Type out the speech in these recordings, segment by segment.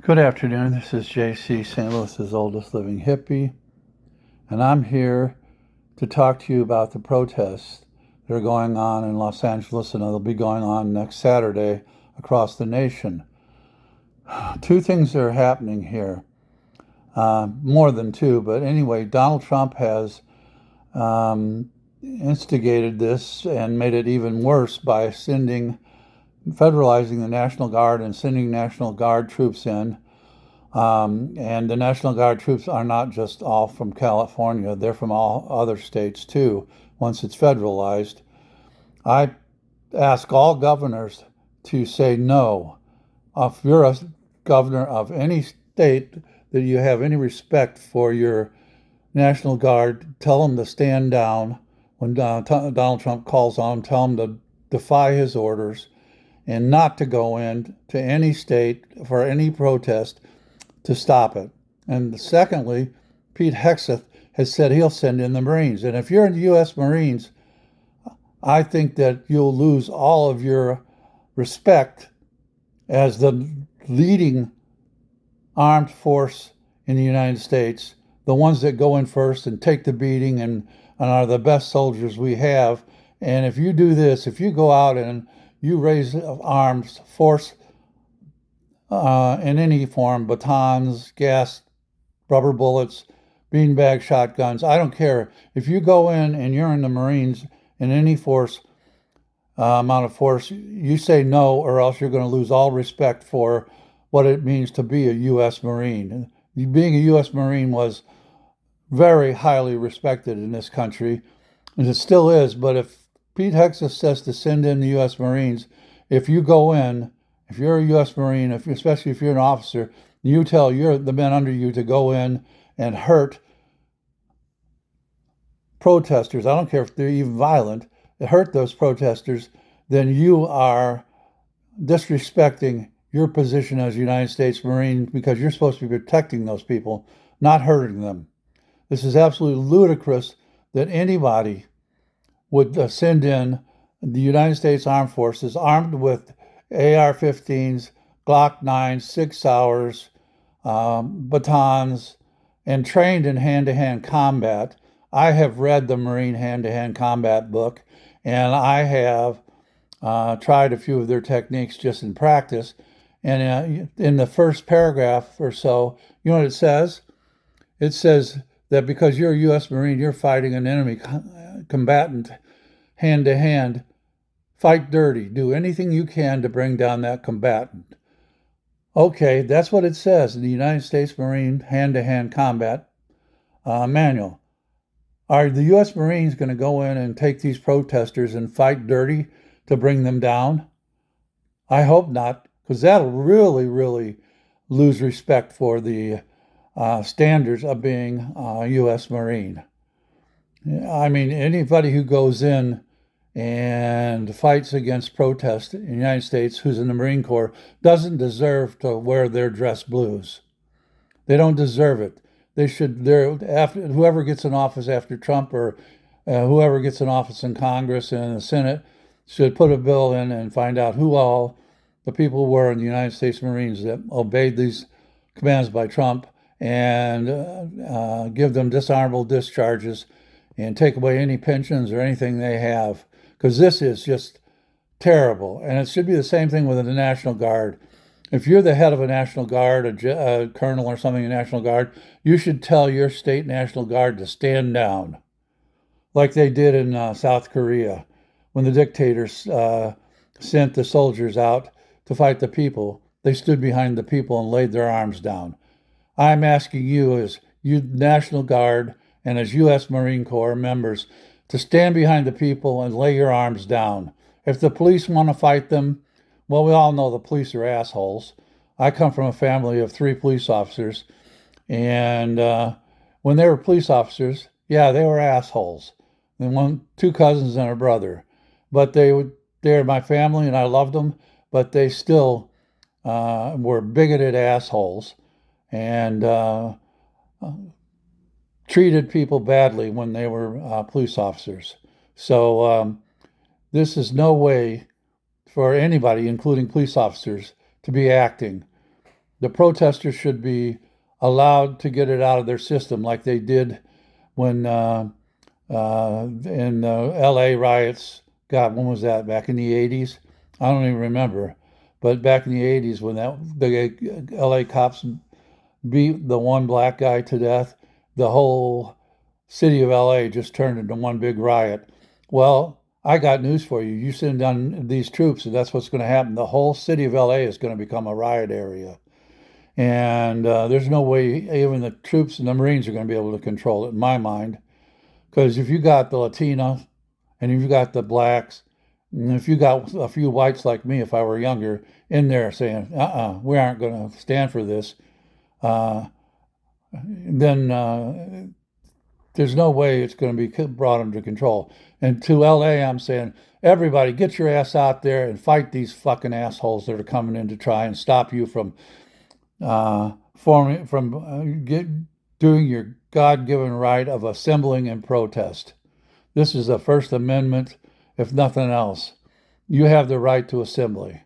Good afternoon. This is JC, St. Louis's oldest living hippie, and I'm here to talk to you about the protests that are going on in Los Angeles and they'll be going on next Saturday across the nation. Two things are happening here, more than two, but anyway, Donald Trump has instigated this and made it even worse by federalizing the National Guard and sending National Guard troops in. And the National Guard troops are not just all from California, they're from all other states too, once it's federalized. I ask all governors to say no. If you're a governor of any state that you have any respect for your National Guard, tell them to stand down when Donald Trump calls on them, tell them to defy his orders and not to go in to any state for any protest to stop it. And secondly, Pete Hegseth has said he'll send in the Marines. And if you're in the U.S. Marines, I think that you'll lose all of your respect as the leading armed force in the United States, the ones that go in first and take the beating and are the best soldiers we have. And if you do this, if you go out and you raise arms, force in any form, batons, gas, rubber bullets, beanbag shotguns, I don't care. If you go in and you're in the Marines in any amount of force, you say no, or else you're going to lose all respect for what it means to be a U.S. Marine. Being a U.S. Marine was very highly respected in this country, and it still is. But if Pete Hegseth says to send in the U.S. Marines, if you go in, if you're a U.S. Marine, especially if you're an officer, you tell the men under you to go in and hurt protesters. I don't care if they're even violent. Hurt those protesters, then you are disrespecting your position as a United States Marine because you're supposed to be protecting those people, not hurting them. This is absolutely ludicrous that anybody would send in the United States Armed Forces armed with AR-15s, Glock 9s, SIG Sauers, batons, and trained in hand-to-hand combat. I have read the Marine hand-to-hand combat book, and I have tried a few of their techniques just in practice. And in the first paragraph or so, you know what it says? It says that because you're a U.S. Marine, you're fighting an enemy combatant hand-to-hand. Fight dirty. Do anything you can to bring down that combatant. Okay, that's what it says in the United States Marine hand-to-hand combat manual. Are the U.S. Marines going to go in and take these protesters and fight dirty to bring them down? I hope not, because that'll really, really lose respect for the standards of being a U.S. Marine. I mean, anybody who goes in and fights against protest in the United States who's in the Marine Corps doesn't deserve to wear their dress blues. They don't deserve it. They should. After whoever gets in office after Trump or whoever gets in office in Congress and in the Senate should put a bill in and find out who all the people were in the United States Marines that obeyed these commands by Trump and give them dishonorable discharges and take away any pensions or anything they have, because this is just terrible. And it should be the same thing with the National Guard. If you're the head of a National Guard, a colonel or something in the National Guard, you should tell your state National Guard to stand down, like they did in South Korea when the dictators sent the soldiers out to fight the people. They stood behind the people and laid their arms down. I'm asking you, as you National Guard and as U.S. Marine Corps members, to stand behind the people and lay your arms down. If the police want to fight them, well, we all know the police are assholes. I come from a family of 3 police officers, and when they were police officers, yeah, they were assholes. And 2 cousins and a brother, but they're my family, and I loved them. But they still were bigoted assholes, and treated people badly when they were police officers. So this is no way for anybody, including police officers, to be acting. The protesters should be allowed to get it out of their system like they did when in the LA riots. God, when was that? Back in the 80s? I don't even remember. But back in the 80s, when the LA cops beat the one black guy to death, the whole city of LA just turned into one big riot. Well, I got news for you. You send down these troops, and that's what's going to happen. The whole city of LA is going to become a riot area. And there's no way even the troops and the Marines are going to be able to control it, in my mind. Because if you got the Latina and if you got the blacks, and if you got a few whites like me, if I were younger, in there saying, we aren't going to stand for this, uh, then there's no way it's going to be brought under control. And to LA, I'm saying, everybody get your ass out there and fight these fucking assholes that are coming in to try and stop you from doing your God-given right of assembling and protest. This is the First Amendment, if nothing else. You have the right to assembly,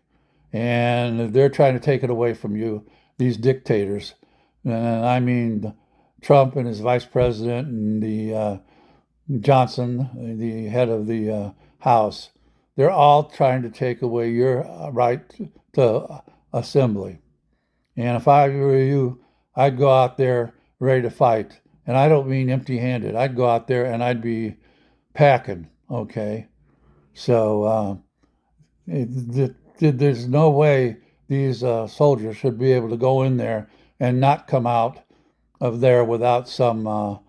and they're trying to take it away from you, these dictators. And I mean Trump and his vice president and the Johnson, the head of the House. They're all trying to take away your right to assembly. And if I were you, I'd go out there ready to fight. And I don't mean empty-handed. I'd go out there and I'd be packing, okay? So there's no way these soldiers should be able to go in there and not come out of there without something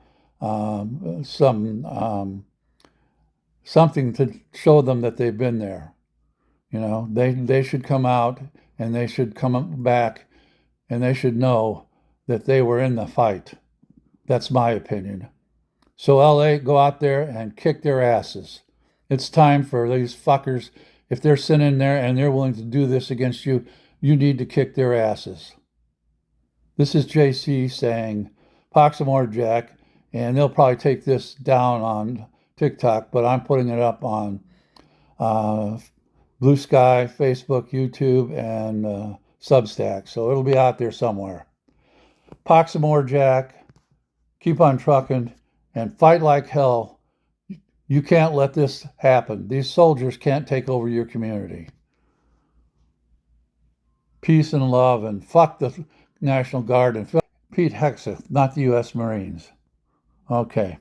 to show them that they've been there. You know, they should come out and they should come back and they should know that they were in the fight. That's my opinion. So LA, go out there and kick their asses. It's time for these fuckers, if they're sitting in there and they're willing to do this against you, you need to kick their asses. This is JC saying, Pox some more, Jack, and they'll probably take this down on TikTok, but I'm putting it up on Blue Sky, Facebook, YouTube, and Substack. So it'll be out there somewhere. Pox some more, Jack. Keep on trucking and fight like hell. You can't let this happen. These soldiers can't take over your community. Peace and love, and fuck the National Guard and Pete Hegseth, not the U.S. Marines. Okay.